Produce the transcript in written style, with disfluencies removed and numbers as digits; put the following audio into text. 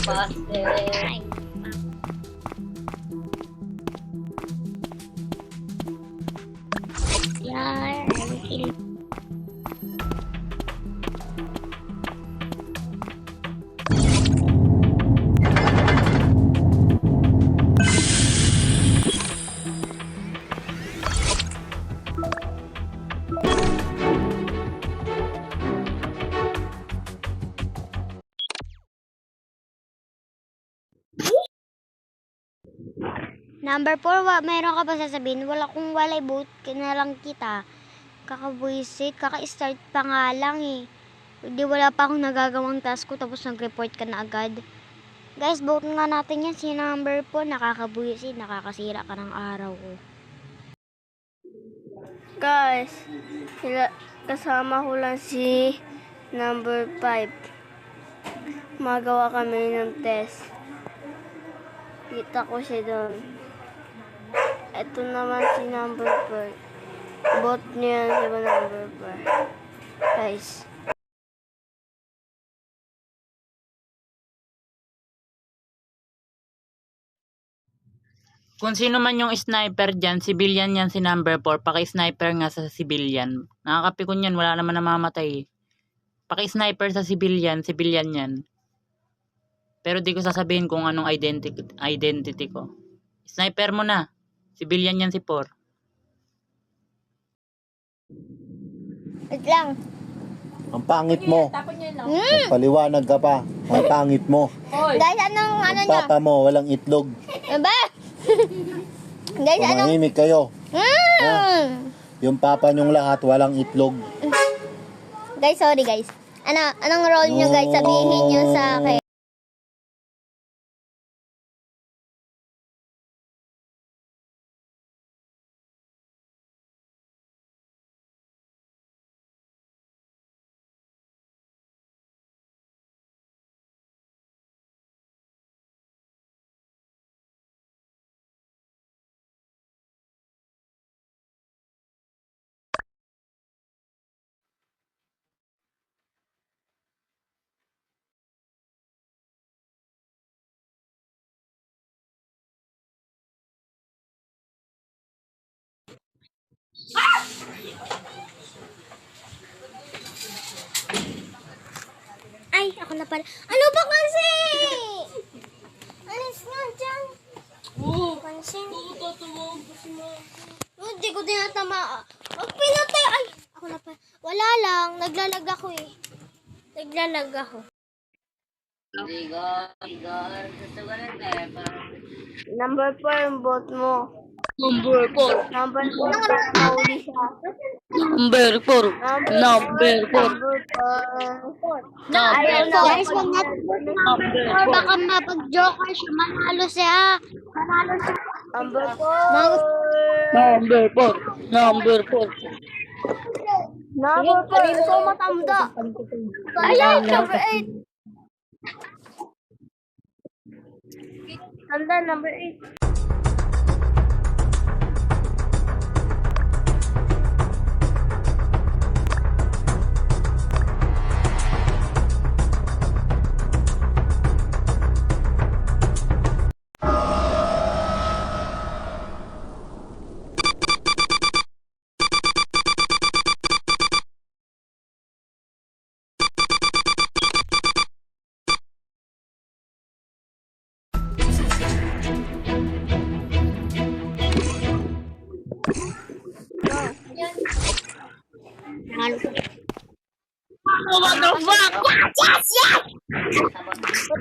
Bastard. Yeah, I will kill. Number 4, meron ka ba sasabihin? Wala kung walay boot, kinalang kita. Kakabuisit, kaka-start pa nga lang eh. Hindi wala pa akong nagagawang task ko tapos nag-report ka na agad. Guys, vote nga natin yan. Si number 4, nakakabuisit, nakakasira ka ng araw ko. Guys, kasama ko lang si number 5. Magawa kami ng test. Kita ko siya doon. Ito naman si number 4. Bot niya si number 4. Guys. Kung sino man yung sniper dyan, civilian yan si number 4. Paki-sniper nga sa civilian. Nakakapikon yan, wala naman namamatay. Paki-sniper sa civilian yan. Pero di ko sasabihin kung anong identity ko. Sniper mo na. Civilian yan si 4. Wait lang. Ang pangit mo. Paliwanag ka pa. Ang pangit mo. Guys, anong ano Ang nyo? papa mo, walang itlog. Ano ba? Guys, anong... Tumahimik kayo. Yung papa nyong lahat, walang itlog. Guys, sorry guys. Anong role nyo guys? Sabihin nyo sa akin. Ay, ako na pala. Ano ba kasi? Alis nga dyan. Pansin. Hindi ko tinatama. Pinatay. Ay, ako na pala. Wala lang. Naglalag ako eh. Naglalag ako. Number 4 yung bot mo. Number 4. Number 4 nakahuli siya. Number 4. Number 4. Ayaw na. Guys, wag natin. Or baka mapag-joker siya. Manalo siya. Number 4. Number 4. Number 4. Number 4. Ito matanda. Ayan, number 8. Tanda, number 8. What the fuck? Yes, yes, yes!